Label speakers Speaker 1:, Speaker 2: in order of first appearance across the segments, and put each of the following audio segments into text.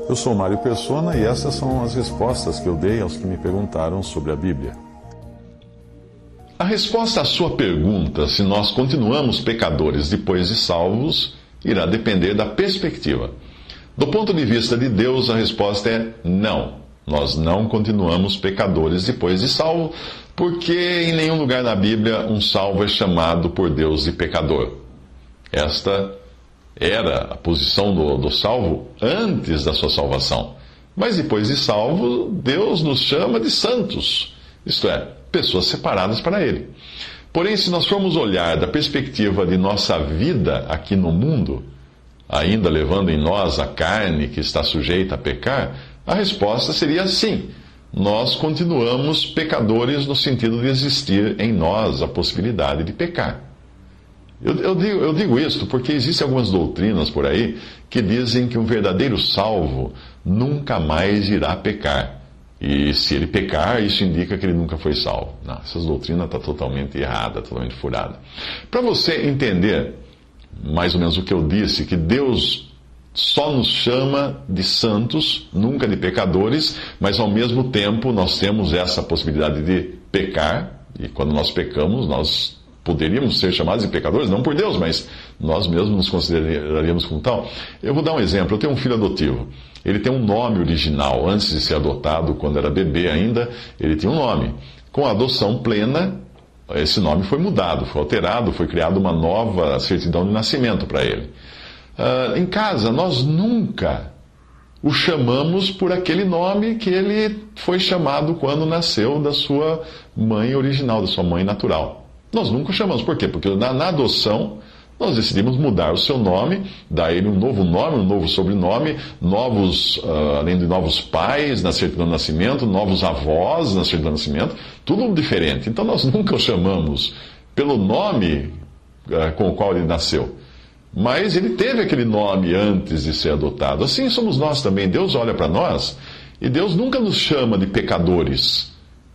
Speaker 1: Eu sou Mário Persona e essas são as respostas que eu dei aos que me perguntaram sobre a Bíblia.
Speaker 2: A resposta à sua pergunta, se nós continuamos pecadores depois de salvos, irá depender da perspectiva. Do ponto de vista de Deus, a resposta é não. Nós não continuamos pecadores depois de salvo, porque em nenhum lugar na Bíblia um salvo é chamado por Deus de pecador. Esta era a posição do salvo antes da sua salvação. Mas depois de salvo, Deus nos chama de santos, isto é, pessoas separadas para Ele. Porém, se nós formos olhar da perspectiva de nossa vida aqui no mundo, ainda levando em nós a carne que está sujeita a pecar, a resposta seria sim. Nós continuamos pecadores no sentido de existir em nós a possibilidade de pecar. Eu digo isso porque existem algumas doutrinas por aí que dizem que um verdadeiro salvo nunca mais irá pecar. E se ele pecar, isso indica que ele nunca foi salvo. Não, essa doutrina está totalmente errada, totalmente furada. Para você entender mais ou menos o que eu disse, que Deus só nos chama de santos, nunca de pecadores, mas ao mesmo tempo nós temos essa possibilidade de pecar, e quando nós pecamos, nós poderíamos ser chamados de pecadores, não por Deus, mas nós mesmos nos consideraríamos como tal. Eu vou dar um exemplo. Eu tenho um filho adotivo. Ele tem um nome original. Antes de ser adotado, quando era bebê ainda, ele tinha um nome. Com a adoção plena, esse nome foi mudado, foi alterado, foi criada uma nova certidão de nascimento para ele. Em casa, nós nunca o chamamos por aquele nome que ele foi chamado quando nasceu da sua mãe original, da sua mãe natural. Nós nunca o chamamos. Por quê? Porque na adoção, nós decidimos mudar o seu nome, dar a ele um novo nome, um novo sobrenome, além de novos pais na certidão de nascimento, novos avós na certidão de nascimento, tudo diferente. Então nós nunca o chamamos pelo nome com o qual ele nasceu. Mas ele teve aquele nome antes de ser adotado. Assim somos nós também. Deus olha para nós e Deus nunca nos chama de pecadores.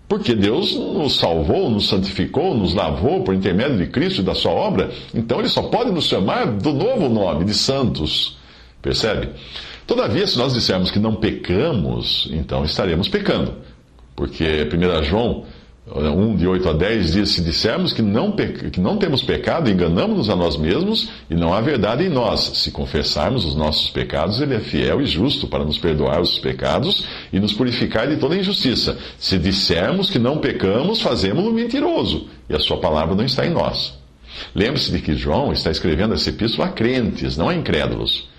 Speaker 2: Porque Deus nos salvou, nos santificou, nos lavou por intermédio de Cristo e da sua obra. Então Ele só pode nos chamar do novo nome, de santos. Percebe? Todavia, se nós dissermos que não pecamos, então estaremos pecando. Porque 1 João 1, de 8 a 10 diz: se dissermos que não temos pecado, enganamos-nos a nós mesmos e não há verdade em nós. Se confessarmos os nossos pecados, Ele é fiel e justo para nos perdoar os pecados e nos purificar de toda injustiça. Se dissermos que não pecamos, fazemos-lo mentiroso e a sua palavra não está em nós. Lembre-se de que João está escrevendo essa epístola a crentes, não a incrédulos.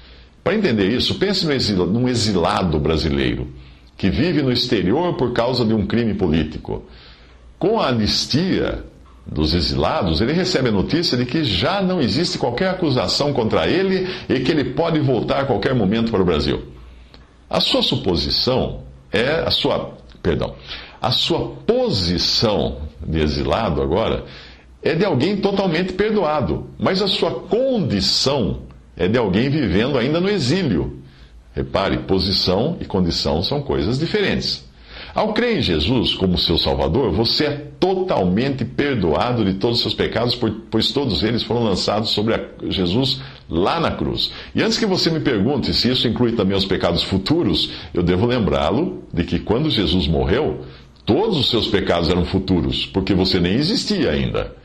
Speaker 2: Para entender isso, pense num exilado brasileiro que vive no exterior por causa de um crime político. Com a anistia dos exilados, ele recebe a notícia de que já não existe qualquer acusação contra ele e que ele pode voltar a qualquer momento para o Brasil. A sua suposição é a sua posição de exilado agora é de alguém totalmente perdoado, mas a sua condição é de alguém vivendo ainda no exílio. Repare, posição e condição são coisas diferentes. Ao crer em Jesus como seu Salvador, você é totalmente perdoado de todos os seus pecados, pois todos eles foram lançados sobre Jesus lá na cruz. E antes que você me pergunte se isso inclui também os pecados futuros, eu devo lembrá-lo de que quando Jesus morreu, todos os seus pecados eram futuros, porque você nem existia ainda.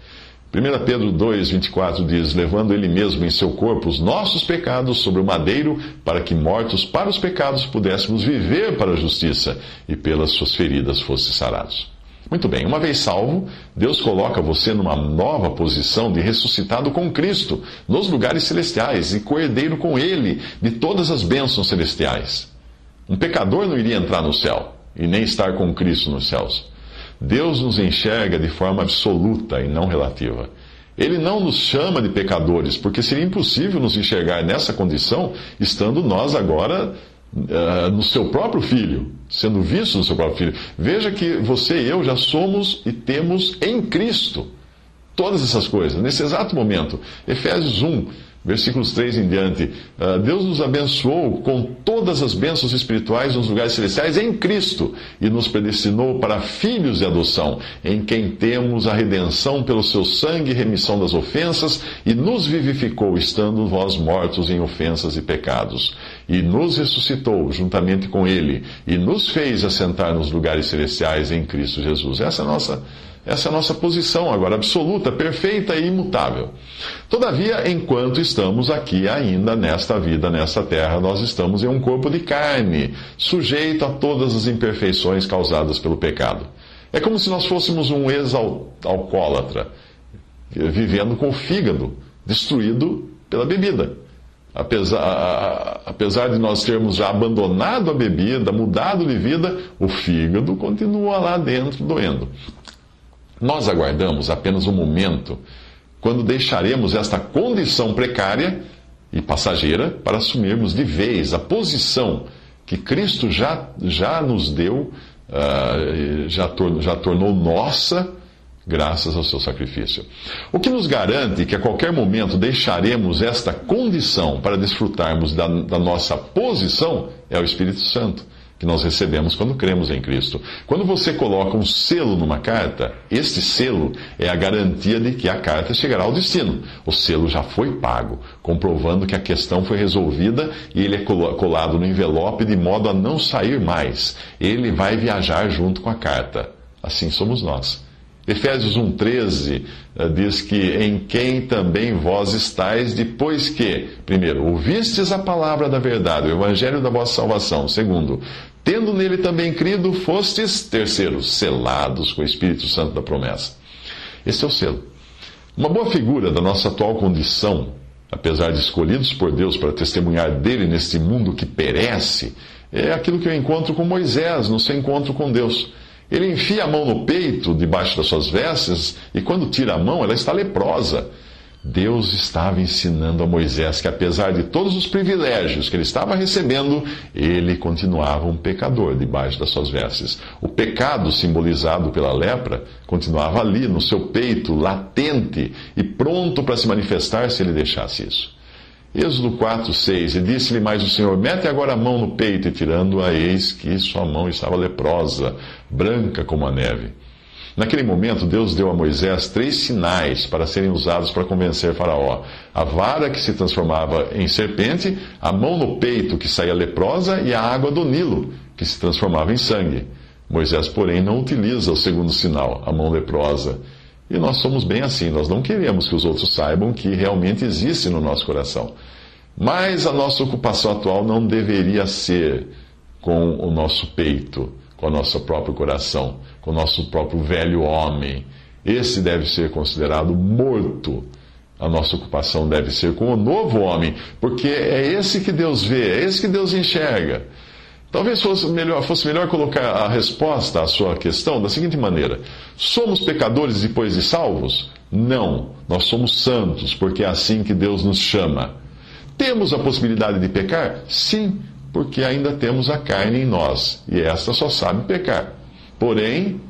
Speaker 2: 1 Pedro 2,24 diz: levando ele mesmo em seu corpo os nossos pecados sobre o madeiro, para que, mortos para os pecados, pudéssemos viver para a justiça, e pelas suas feridas fosse sarados. Muito bem, uma vez salvo, Deus coloca você numa nova posição de ressuscitado com Cristo, nos lugares celestiais, e co-herdeiro com Ele de todas as bênçãos celestiais. Um pecador não iria entrar no céu, e nem estar com Cristo nos céus. Deus nos enxerga de forma absoluta e não relativa. Ele não nos chama de pecadores, porque seria impossível nos enxergar nessa condição, estando nós agora no seu próprio Filho, sendo vistos no seu próprio Filho. Veja que você e eu já somos e temos em Cristo todas essas coisas, nesse exato momento. Efésios 1 Versículos 3 em diante. Deus nos abençoou com todas as bênçãos espirituais nos lugares celestiais em Cristo e nos predestinou para filhos de adoção, em quem temos a redenção pelo seu sangue e remissão das ofensas, e nos vivificou, estando vós mortos em ofensas e pecados. E nos ressuscitou juntamente com Ele, e nos fez assentar nos lugares celestiais em Cristo Jesus. Essa é a nossa posição agora, absoluta, perfeita e imutável. Todavia, enquanto estamos aqui ainda nesta vida, nesta terra, nós estamos em um corpo de carne, sujeito a todas as imperfeições causadas pelo pecado. É como se nós fôssemos um ex-alcoólatra, vivendo com o fígado destruído pela bebida. Apesar de nós termos já abandonado a bebida, mudado de vida, o fígado continua lá dentro doendo. Nós aguardamos apenas um momento quando deixaremos esta condição precária e passageira para assumirmos de vez a posição que Cristo já nos deu, já tornou nossa, graças ao seu sacrifício. O que nos garante que a qualquer momento deixaremos esta condição para desfrutarmos da nossa posição é o Espírito Santo, que nós recebemos quando cremos em Cristo. Quando você coloca um selo numa carta, este selo é a garantia de que a carta chegará ao destino. O selo já foi pago, comprovando que a questão foi resolvida, e ele é colado no envelope de modo a não sair mais. Ele vai viajar junto com a carta. Assim somos nós. Efésios 1,13 diz que em quem também vós estáis, depois que, primeiro, ouvistes a palavra da verdade, o evangelho da vossa salvação. Segundo, tendo nele também crido, fostes, terceiro, selados com o Espírito Santo da promessa. Esse é o selo. Uma boa figura da nossa atual condição, apesar de escolhidos por Deus para testemunhar dele neste mundo que perece, é aquilo que eu encontro com Moisés no seu encontro com Deus. Ele enfia a mão no peito, debaixo das suas vestes, e quando tira a mão, ela está leprosa. Deus estava ensinando a Moisés que, apesar de todos os privilégios que ele estava recebendo, ele continuava um pecador debaixo das suas vestes. O pecado, simbolizado pela lepra, continuava ali, no seu peito, latente e pronto para se manifestar se ele deixasse isso. Êxodo 4,6, e disse-lhe mais o Senhor, mete agora a mão no peito, e tirando-a, eis que sua mão estava leprosa, branca como a neve. Naquele momento, Deus deu a Moisés 3 sinais para serem usados para convencer Faraó. A vara que se transformava em serpente, a mão no peito que saía leprosa e a água do Nilo, que se transformava em sangue. Moisés, porém, não utiliza o segundo sinal, a mão leprosa. E nós somos bem assim, nós não queremos que os outros saibam que realmente existe no nosso coração. Mas a nossa ocupação atual não deveria ser com o nosso peito, com o nosso próprio coração, com o nosso próprio velho homem. Esse deve ser considerado morto. A nossa ocupação deve ser com o novo homem, porque é esse que Deus vê, é esse que Deus enxerga. Talvez fosse melhor colocar a resposta à sua questão da seguinte maneira: somos pecadores depois de salvos? Não, nós somos santos, porque é assim que Deus nos chama. Temos a possibilidade de pecar? Sim, porque ainda temos a carne em nós, e esta só sabe pecar. Porém,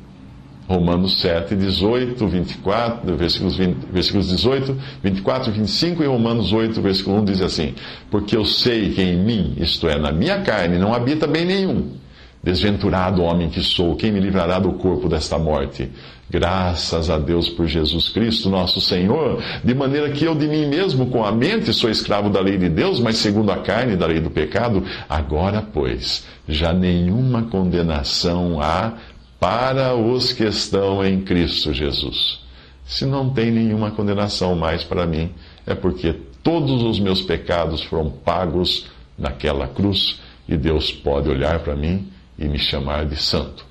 Speaker 2: Romanos 7, 18, 24, versículos 18, 24 e 25, e Romanos 8, versículo 1 diz assim: porque eu sei que em mim, isto é, na minha carne, não habita bem nenhum. Desventurado homem que sou, quem me livrará do corpo desta morte? Graças a Deus por Jesus Cristo, nosso Senhor, de maneira que eu de mim mesmo, com a mente, sou escravo da lei de Deus, mas segundo a carne, da lei do pecado. Agora, pois, já nenhuma condenação há para os que estão em Cristo Jesus. Se não tem nenhuma condenação mais para mim, é porque todos os meus pecados foram pagos naquela cruz, e Deus pode olhar para mim e me chamar de santo.